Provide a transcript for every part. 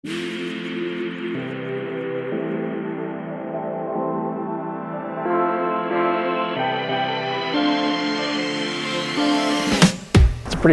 Pretty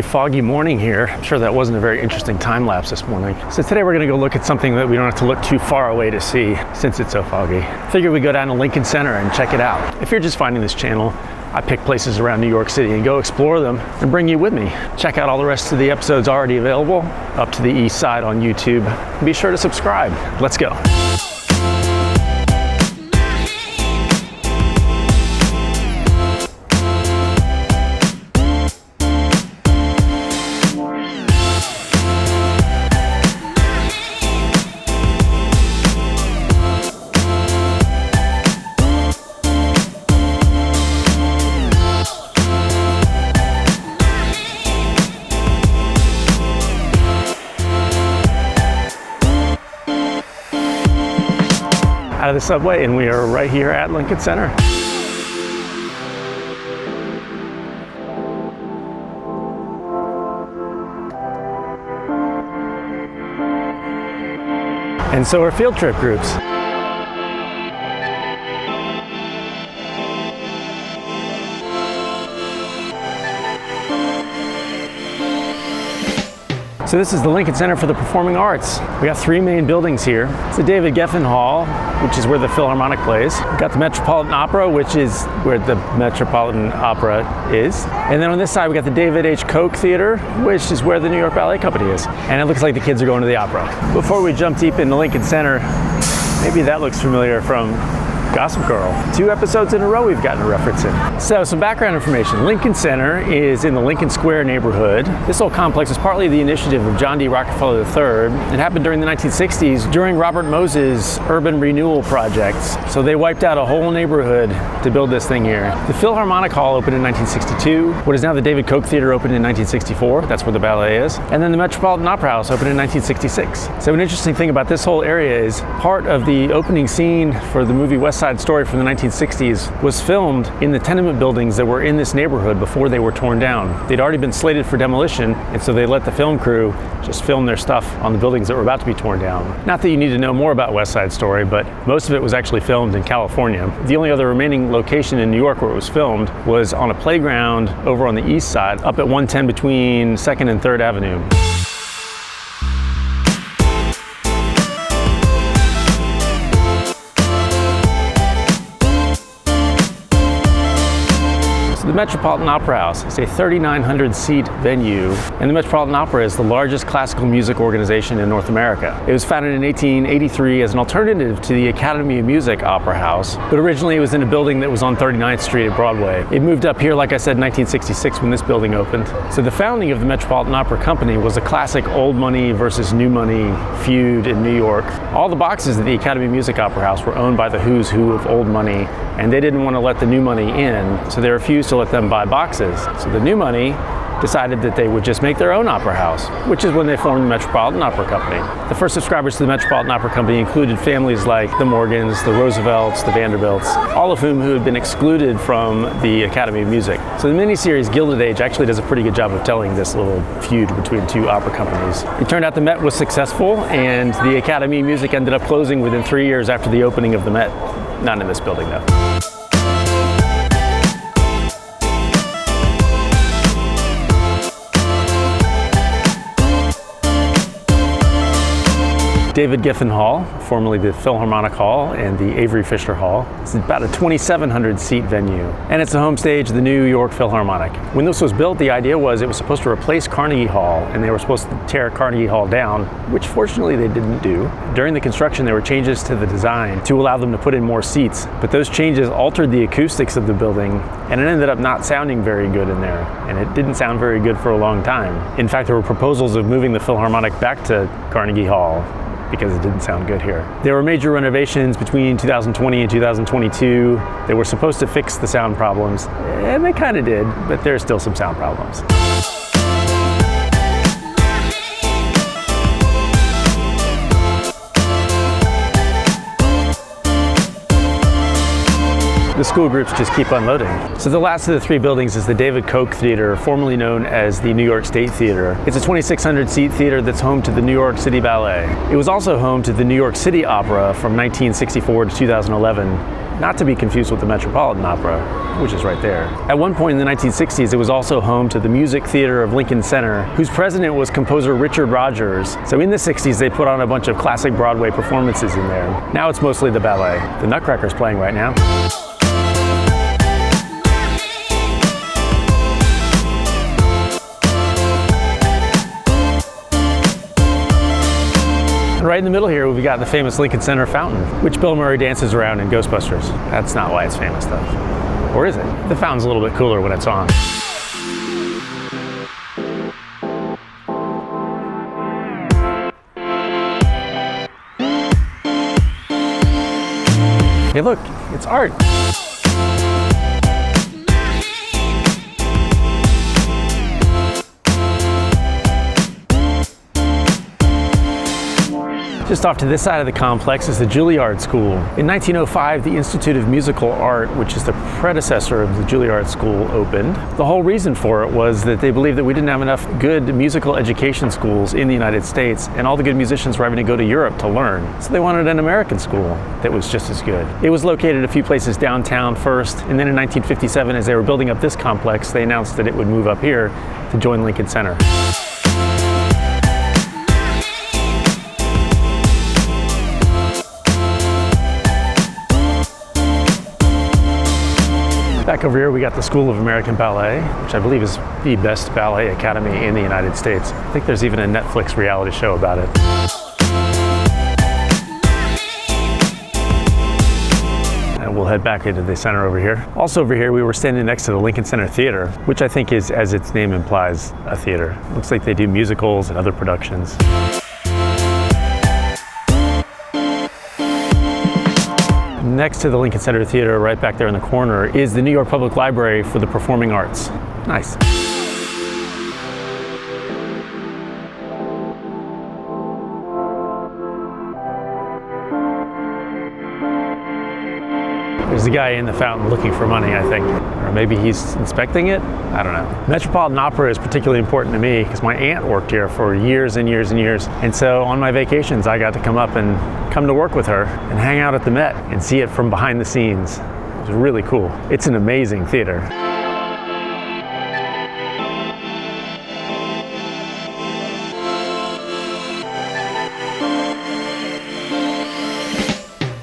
foggy morning here. I'm sure that wasn't a very interesting time lapse this morning. So today we're gonna go look at something that we don't have to look too far away to see since it's so foggy. Figured we'd go down to Lincoln Center and check it out. If you're just finding this channel, I pick places around New York City and go explore them and bring you with me. Check out all the rest of the episodes already available up to the east side on YouTube. Be sure to subscribe. Let's go. Out of the subway, and we are right here at Lincoln Center. And so are field trip groups. So this is the Lincoln Center for the Performing Arts. We got three main buildings here. It's the David Geffen Hall, which is where the Philharmonic plays. We've got the Metropolitan Opera, which is where the Metropolitan Opera is. And then on this side, we got the David H. Koch Theater, which is where the New York Ballet Company is. And it looks like the kids are going to the opera. Before we jump deep into Lincoln Center, maybe that looks familiar from Gossip Girl. 2 episodes in a row we've gotten a reference in. So some background information. Lincoln Center is in the Lincoln Square neighborhood. This whole complex is partly the initiative of John D. Rockefeller III. It happened during the 1960s during Robert Mose's urban renewal projects. So they wiped out a whole neighborhood to build this thing here. The Philharmonic Hall opened in 1962. What is now the David Koch Theater opened in 1964. That's where the ballet is. And then the Metropolitan Opera House opened in 1966. So an interesting thing about this whole area is part of the opening scene for the movie West Side Story from the 1960s was filmed in the tenement buildings that were in this neighborhood before they were torn down. They'd already been slated for demolition, and so they let the film crew just film their stuff on the buildings that were about to be torn down. Not that you need to know more about West Side Story, but most of it was actually filmed in California. The only other remaining location in New York where it was filmed was on a playground over on the east side, up at 110 between 2nd and 3rd Avenue. The Metropolitan Opera House is a 3,900 seat venue, and the Metropolitan Opera is the largest classical music organization in North America. It was founded in 1883 as an alternative to the Academy of Music Opera House, but originally it was in a building that was on 39th Street at Broadway. It moved up here, like I said, in 1966 when this building opened. So the founding of the Metropolitan Opera Company was a classic old money versus new money feud in New York. All the boxes at the Academy of Music Opera House were owned by the who's who of old money, and they didn't want to let the new money in, so they refused to let them buy boxes. So the new money decided that they would just make their own opera house, which is when they formed the Metropolitan Opera Company. The first subscribers to the Metropolitan Opera Company included families like the Morgans, the Roosevelts, the Vanderbilts, all of whom had been excluded from the Academy of Music. So the miniseries Gilded Age actually does a pretty good job of telling this little feud between two opera companies. It turned out the Met was successful, and the Academy of Music ended up closing within 3 years after the opening of the Met. Not in this building though. David Geffen Hall, formerly the Philharmonic Hall and the Avery Fisher Hall. It's about a 2,700 seat venue, and it's the home stage of the New York Philharmonic. When this was built, the idea was it was supposed to replace Carnegie Hall, and they were supposed to tear Carnegie Hall down, which fortunately they didn't do. During the construction, there were changes to the design to allow them to put in more seats, but those changes altered the acoustics of the building, and it ended up not sounding very good in there, and it didn't sound very good for a long time. In fact, there were proposals of moving the Philharmonic back to Carnegie Hall, because it didn't sound good here. There were major renovations between 2020 and 2022. They were supposed to fix the sound problems, and they kind of did, but there's still some sound problems. the school groups just keep unloading. So the last of the three buildings is the David Koch Theater, formerly known as the New York State Theater. It's a 2,600 seat theater that's home to the New York City Ballet. It was also home to the New York City Opera from 1964 to 2011, not to be confused with the Metropolitan Opera, which is right there. At one point in the 1960s, it was also home to the Music Theater of Lincoln Center, whose president was composer Richard Rodgers. So in the 60s, they put on a bunch of classic Broadway performances in there. Now it's mostly the ballet. The Nutcracker's playing right now. And right in the middle here, we've got the famous Lincoln Center fountain, which Bill Murray dances around in Ghostbusters. That's not why it's famous though. Or is it? The fountain's a little bit cooler when it's on. Hey look, it's art. Just off to this side of the complex is the Juliard School. In 1905, the Institute of Musical Art, which is the predecessor of the Juliard School, opened. The whole reason for it was that they believed that we didn't have enough good musical education schools in the United States, and all the good musicians were having to go to Europe to learn. So they wanted an American school that was just as good. It was located a few places downtown first, and then in 1957, as they were building up this complex, they announced that it would move up here to join Lincoln Center. Back over here, we got the School of American Ballet, which I believe is the best ballet academy in the United States. I think there's even a Netflix reality show about it. And we'll head back into the center over here. Also over here, we were standing next to the Lincoln Center Theater, which I think is, as its name implies, a theater. Looks like they do musicals and other productions. Next to the Lincoln Center Theater, right back there in the corner, is the New York Public Library for the Performing Arts. Nice. There's a guy in the fountain looking for money, I think. Or maybe he's inspecting it? I don't know. Metropolitan Opera is particularly important to me because my aunt worked here for years and years and years. And so on my vacations, I got to come to work with her and hang out at the Met and see it from behind the scenes. It was really cool. It's an amazing theater.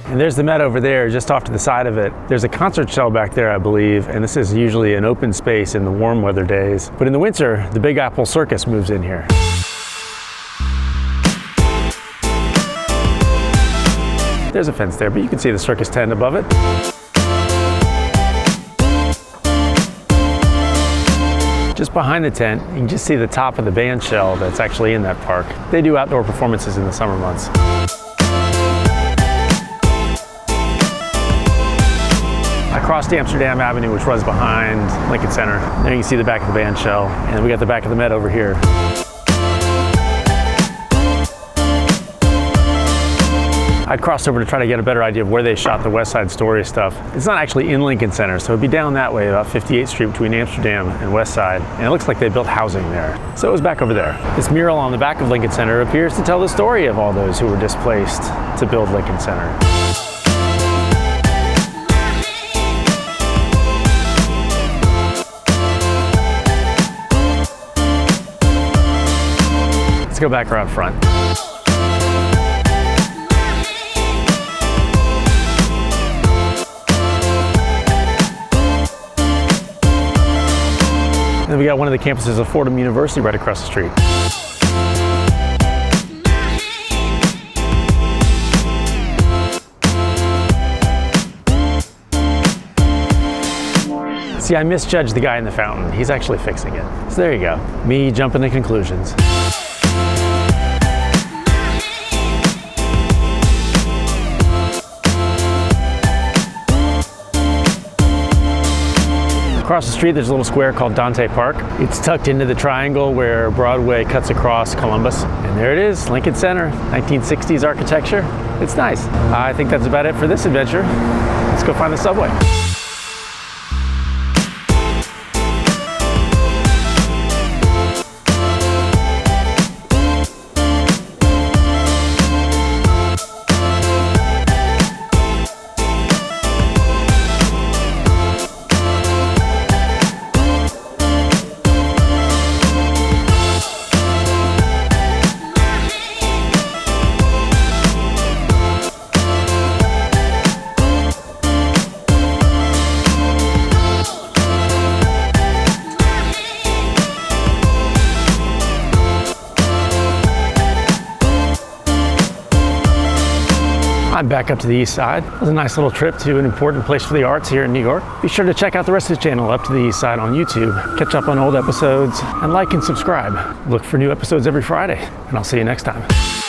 And there's the Met over there, just off to the side of it. There's a concert shell back there, I believe, and this is usually an open space in the warm weather days. But in the winter, the Big Apple Circus moves in here. There's a fence there, but you can see the circus tent above it. Just behind the tent, you can just see the top of the band shell that's actually in that park. They do outdoor performances in the summer months. I crossed Amsterdam Avenue, which runs behind Lincoln Center. There you can see the back of the band shell, and we got the back of the Met over here. I crossed over to try to get a better idea of where they shot the West Side Story stuff. It's not actually in Lincoln Center, so it'd be down that way, about 58th Street between Amsterdam and West Side, and it looks like they built housing there. So it was back over there. This mural on the back of Lincoln Center appears to tell the story of all those who were displaced to build Lincoln Center. Let's go back around front. And then we got one of the campuses of Fordham University right across the street. See, I misjudged the guy in the fountain. He's actually fixing it. So there you go. Me jumping to conclusions. Across the street, there's a little square called Dante Park. It's tucked into the triangle where Broadway cuts across Columbus. And there it is, Lincoln Center, 1960s architecture. It's nice. I think that's about it for this adventure. Let's go find the subway. I'm back up to the east side. It was a nice little trip to an important place for the arts here in New York. Be sure to check out the rest of the channel, Up to the East Side, on YouTube. Catch up on old episodes and like and subscribe. Look for new episodes every Friday, and I'll see you next time.